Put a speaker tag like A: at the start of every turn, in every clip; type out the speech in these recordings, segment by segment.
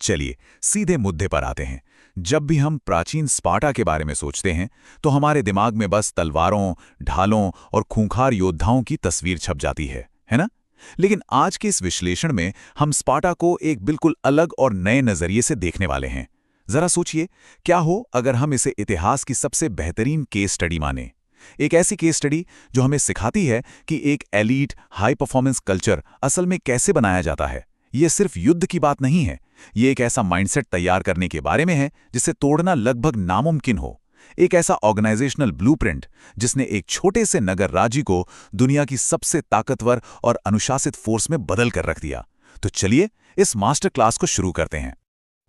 A: चलिए सीधे मुद्दे पर आते हैं। जब भी हम प्राचीन स्पार्टा के बारे में सोचते हैं तो हमारे दिमाग में बस तलवारों, ढालों और खूंखार योद्धाओं की तस्वीर छप जाती है ना? लेकिन आज के इस विश्लेषण में हम स्पार्टा को एक बिल्कुल अलग और नए नजरिए से देखने वाले हैं। जरा सोचिए, क्या हो अगर हम इसे इतिहास की सबसे बेहतरीन केस स्टडी माने। एक ऐसी केस स्टडी जो हमें सिखाती है कि एक एलीट हाई परफॉर्मेंस कल्चर असल में कैसे बनाया जाता है। ये सिर्फ युद्ध की बात नहीं है, ये एक ऐसा माइंडसेट तैयार करने के बारे में है जिसे तोड़ना लगभग नामुमकिन हो। एक ऐसा ऑर्गेनाइजेशनल ब्लूप्रिंट जिसने एक छोटे से नगर राज्य को दुनिया की सबसे ताकतवर और अनुशासित फोर्स में बदल कर रख दिया। तो चलिए इस मास्टर क्लास को शुरू करते हैं।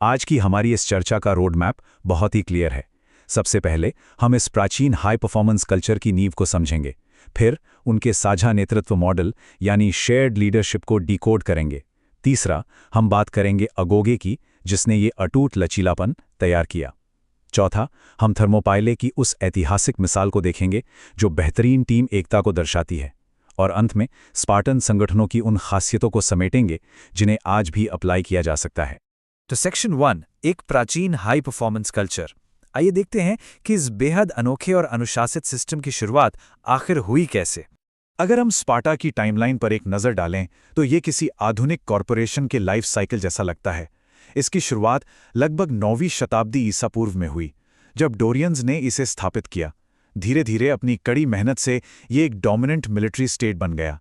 B: आज की हमारी इस चर्चा का रोड मैप बहुत ही क्लियर है। सबसे पहले हम इस प्राचीन हाई परफॉर्मेंस कल्चर की नींव को समझेंगे, फिर उनके साझा नेतृत्व मॉडल यानी शेयर्ड लीडरशिप को डिकोड करेंगे। तीसरा, हम बात करेंगे अगोगे की, जिसने ये अटूट लचीलापन तैयार किया। चौथा, हम थर्मोपाइले की उस ऐतिहासिक मिसाल को देखेंगे जो बेहतरीन टीम एकता को दर्शाती है। और अंत में स्पार्टन संगठनों की उन खासियतों को समेटेंगे जिन्हें आज भी अप्लाई किया जा सकता है।
C: तो सेक्शन 1, एक प्राचीन हाई परफॉर्मेंस कल्चर। आइए देखते हैं कि इस बेहद अनोखे और अनुशासित सिस्टम की शुरुआत आखिर हुई कैसे।
A: अगर हम स्पार्टा की टाइमलाइन पर एक नज़र डालें तो ये किसी आधुनिक कॉरपोरेशन के लाइफ साइकिल जैसा लगता है। इसकी शुरुआत लगभग 9वीं शताब्दी ईसा पूर्व में हुई, जब डोरियंस ने इसे स्थापित किया। धीरे धीरे अपनी कड़ी मेहनत से ये एक डोमिनेंट मिलिट्री स्टेट बन गया।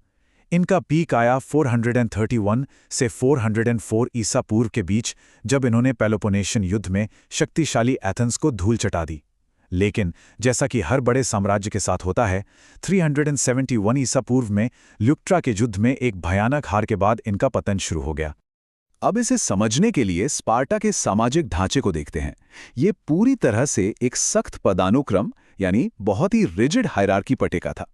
A: इनका पीक आया 431 से 404 ईसा पूर्व के बीच, जब इन्होंने पेलोपोनेशियन युद्ध में शक्तिशाली एथेंस को धूल चटा दी। लेकिन जैसा कि हर बड़े साम्राज्य के साथ होता है, 371 ईसा पूर्व में ल्यूक्ट्रा के युद्ध में एक भयानक हार के बाद इनका पतन शुरू हो गया। अब इसे समझने के लिए स्पार्टा के सामाजिक ढांचे को देखते हैं। ये पूरी तरह से एक सख्त पदानुक्रम यानी बहुत ही रिजिड हायरार्की पटेका था।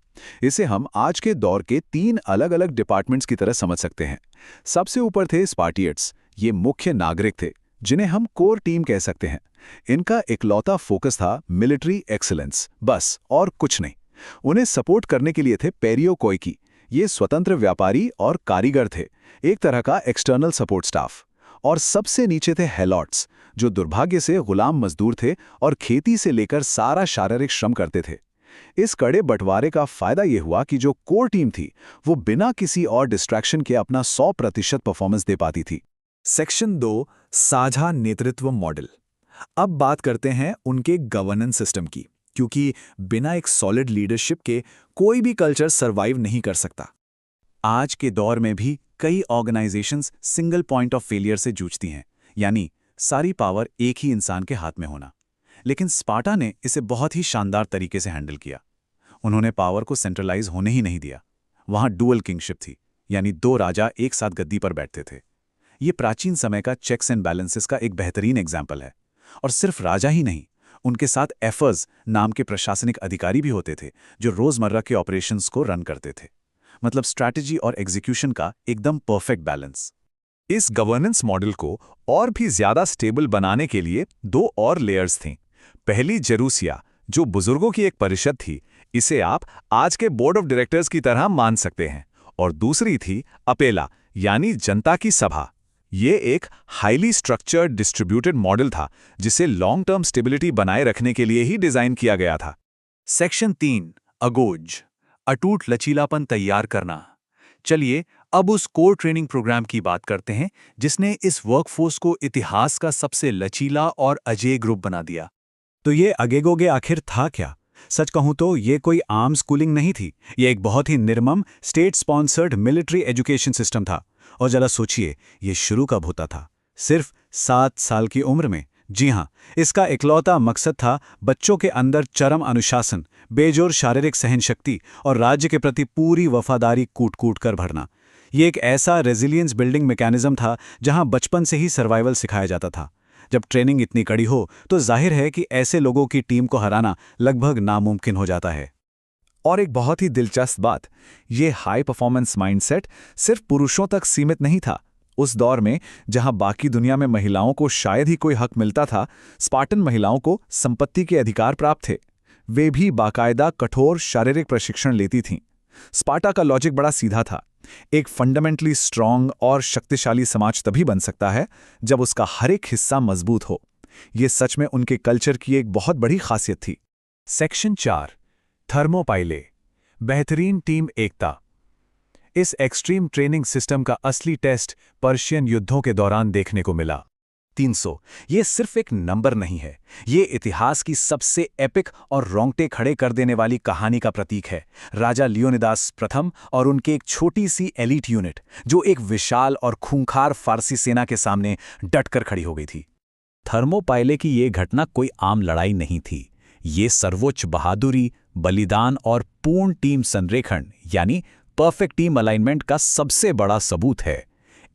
A: इसे हम आज के दौर के 3 अलग अलग डिपार्टमेंट्स की तरह समझ सकते हैं। सबसे ऊपर थे स्पार्टियट्स, ये मुख्य नागरिक थे जिन्हें हम कोर टीम कह सकते हैं। इनका इकलौता फोकस था मिलिट्री एक्सीलेंस, बस और कुछ नहीं। उन्हें सपोर्ट करने के लिए थे पेरियोकोइकी, ये स्वतंत्र व्यापारी और कारीगर थे, एक तरह का एक्सटर्नल सपोर्ट स्टाफ। और सबसे नीचे थे हेलॉट्स, जो दुर्भाग्य से गुलाम मजदूर थे और खेती से लेकर सारा शारीरिक श्रम करते थे। इस कड़े बंटवारे का फायदा यह हुआ कि जो कोर टीम थी वो बिना किसी और डिस्ट्रैक्शन के अपना 100% परफॉर्मेंस दे पाती थी।
C: सेक्शन 2, साझा नेतृत्व मॉडल। अब बात करते हैं उनके गवर्नेंस सिस्टम की, क्योंकि बिना एक सॉलिड लीडरशिप के कोई भी कल्चर सरवाइव नहीं कर सकता।
A: आज के दौर में भी कई organisations single point of failure से जूझती हैं, यानी सारी पावर एक ही इंसान के हाथ में होना। लेकिन स्पार्टा ने इसे बहुत ही शानदार तरीके से हैंडल किया। उन्होंने पावर को सेंट्रलाइज होने ही नहीं दिया। वहां डुअल किंगशिप थी, यानी 2 राजा एक साथ गद्दी पर बैठते थे। ये प्राचीन समय का चेक्स एंड बैलेंसेस का एक बेहतरीन एग्जाम्पल है। और सिर्फ राजा ही नहीं, उनके साथ एफर्स नाम के प्रशासनिक अधिकारी भी होते थे जो रोजमर्रा के ऑपरेशंस को रन करते थे। मतलब स्ट्रैटेजी और एग्जीक्यूशन का एकदम परफेक्ट बैलेंस।
B: इस गवर्नेंस मॉडल को और भी ज्यादा स्टेबल बनाने के लिए 2 और लेयर्स थीं। पहली जेरूसिया, जो बुजुर्गों की एक परिषद थी, इसे आप आज के बोर्ड ऑफ डायरेक्टर्स की तरह मान सकते हैं। और दूसरी थी अपेला, यानी जनता की सभा। ये एक हाईली स्ट्रक्चर्ड डिस्ट्रीब्यूटेड मॉडल था जिसे लॉन्ग टर्म स्टेबिलिटी बनाए रखने के लिए ही डिजाइन किया गया था।
C: सेक्शन 3, अगोज, अटूट लचीलापन तैयार करना। चलिए अब उस कोर ट्रेनिंग प्रोग्राम की बात करते हैं जिसने इस वर्कफोर्स को इतिहास का सबसे लचीला और अजेय ग्रुप बना दिया।
B: तो ये अगेगोगे आखिर था क्या? सच कहूं तो ये कोई आम स्कूलिंग नहीं थी, ये एक बहुत ही निर्मम state sponsored military education system था। और जरा सोचिए, ये शुरू कब होता था? सिर्फ 7 साल की उम्र में। जी हाँ, इसका इकलौता मकसद था बच्चों के अंदर चरम अनुशासन, बेजोर शारीरिक सहनशक्ति और राज्य के प्रति पूरी वफादारी कूट कूट कर भरना। ये एक ऐसा रेजिलियंस बिल्डिंग मैकेनिज्म था जहां बचपन से ही सर्वाइवल सिखाया जाता था। जब ट्रेनिंग इतनी कड़ी हो तो जाहिर है कि ऐसे लोगों की टीम को हराना लगभग नामुमकिन हो जाता है।
C: और एक बहुत ही दिलचस्प बात, ये हाई परफॉर्मेंस माइंडसेट सिर्फ पुरुषों तक सीमित नहीं था। उस दौर में जहां बाकी दुनिया में महिलाओं को शायद ही कोई हक मिलता था, स्पार्टन महिलाओं को संपत्ति के अधिकार प्राप्त थे। वे भी बाकायदा कठोर शारीरिक प्रशिक्षण लेती थीं।
A: स्पार्टा का लॉजिक बड़ा सीधा था। एक फंडामेंटली स्ट्रांग और शक्तिशाली समाज तभी बन सकता है जब उसका हर एक हिस्सा मजबूत हो। ये सच में उनके कल्चर की एक बहुत बड़ी खासियत थी। सेक्शन 4, थर्मोपाइले, बेहतरीन टीम एकता। इस एक्सट्रीम ट्रेनिंग सिस्टम का असली टेस्ट पर्शियन युद्धों के दौरान देखने को मिला। 300 ये सिर्फ एक नंबर नहीं है, ये इतिहास की सबसे एपिक और रोंगटे खड़े कर देने वाली कहानी का प्रतीक है। राजा लियोनिदास प्रथम और उनके एक छोटी सी एलीट यूनिट, जो एक विशाल और खूंखार फारसी सेना के सामने डटकर खड़ी हो गई थी।
B: थर्मोपाइले की ये घटना कोई आम लड़ाई नहीं थी। ये सर्वोच्च बहादुरी, बलिदान और पूर्ण टीम संरेखण यानी परफेक्ट टीम अलाइनमेंट का सबसे बड़ा सबूत है।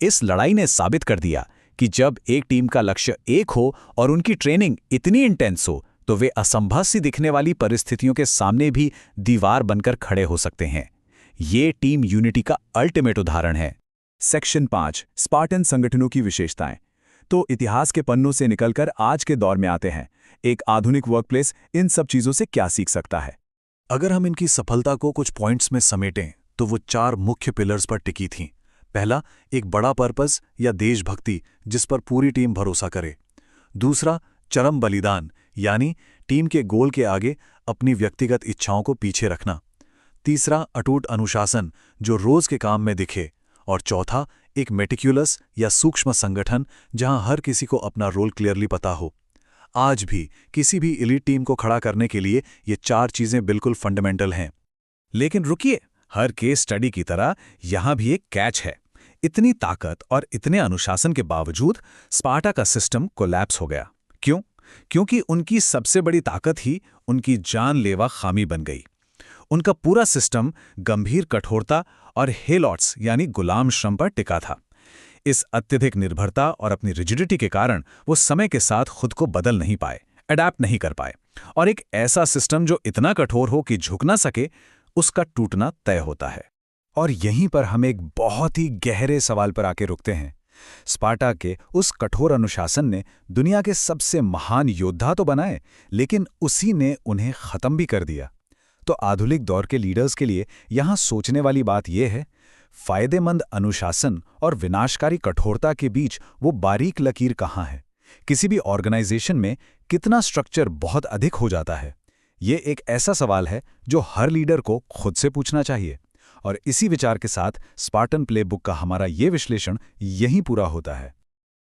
B: इस लड़ाई ने साबित कर दिया कि जब एक टीम का लक्ष्य एक हो और उनकी ट्रेनिंग इतनी इंटेंस हो, तो वे असंभव सी दिखने वाली परिस्थितियों के सामने भी दीवार बनकर खड़े हो सकते हैं। ये टीम यूनिटी का अल्टीमेट उदाहरण है।
A: सेक्शन 5, स्पार्टन संगठनों की विशेषताएं। तो इतिहास के पन्नों से निकलकर आज के दौर में आते हैं। एक आधुनिक वर्कप्लेस इन सब चीजों से क्या सीख सकता है?
C: अगर हम इनकी सफलता को कुछ पॉइंट्स में समेटें तो वो 4 मुख्य पिलर्स पर टिकी थीं। पहला, एक बड़ा पर्पस या देशभक्ति जिस पर पूरी टीम भरोसा करे। दूसरा, चरम बलिदान यानी टीम के गोल के आगे अपनी व्यक्तिगत इच्छाओं को पीछे रखना। तीसरा, अटूट अनुशासन जो रोज के काम में दिखे। और चौथा, एक मेटिक्युलस या सूक्ष्म संगठन जहां हर किसी को अपना रोल क्लियरली पता हो। आज भी किसी भी एलीट टीम को खड़ा करने के लिए ये 4 चीजें बिल्कुल फंडामेंटल हैं।
B: लेकिन रुकिए, हर केस स्टडी की तरह यहां भी एक कैच है। इतनी ताकत और इतने अनुशासन के बावजूद स्पार्टा का सिस्टम कोलैप्स हो गया। क्यों? क्योंकि उनकी सबसे बड़ी ताकत ही उनकी जानलेवा खामी बन गई। उनका पूरा सिस्टम गंभीर कठोरता और हेलॉट्स यानी गुलाम श्रम पर टिका था। इस अत्यधिक निर्भरता और अपनी रिजिडिटी के कारण वो समय के साथ खुद को बदल नहीं पाए, अडैप्ट नहीं कर पाए। और एक ऐसा सिस्टम जो इतना कठोर हो कि झुक ना सके, उसका टूटना तय होता है।
A: और यहीं पर हम एक बहुत ही गहरे सवाल पर आके रुकते हैं। स्पार्टा के उस कठोर अनुशासन ने दुनिया के सबसे महान योद्धा तो बनाए, लेकिन उसी ने उन्हें खत्म भी कर दिया। तो आधुनिक दौर के लीडर्स के लिए यहां सोचने वाली बात यह है, फायदेमंद अनुशासन और विनाशकारी कठोरता के बीच वो बारीक लकीर कहाँ है? किसी भी ऑर्गेनाइजेशन में कितना स्ट्रक्चर बहुत अधिक हो जाता है? ये एक ऐसा सवाल है जो हर लीडर को खुद से पूछना चाहिए। और इसी विचार के साथ स्पार्टन प्लेबुक का हमारा ये विश्लेषण यहीं पूरा होता है।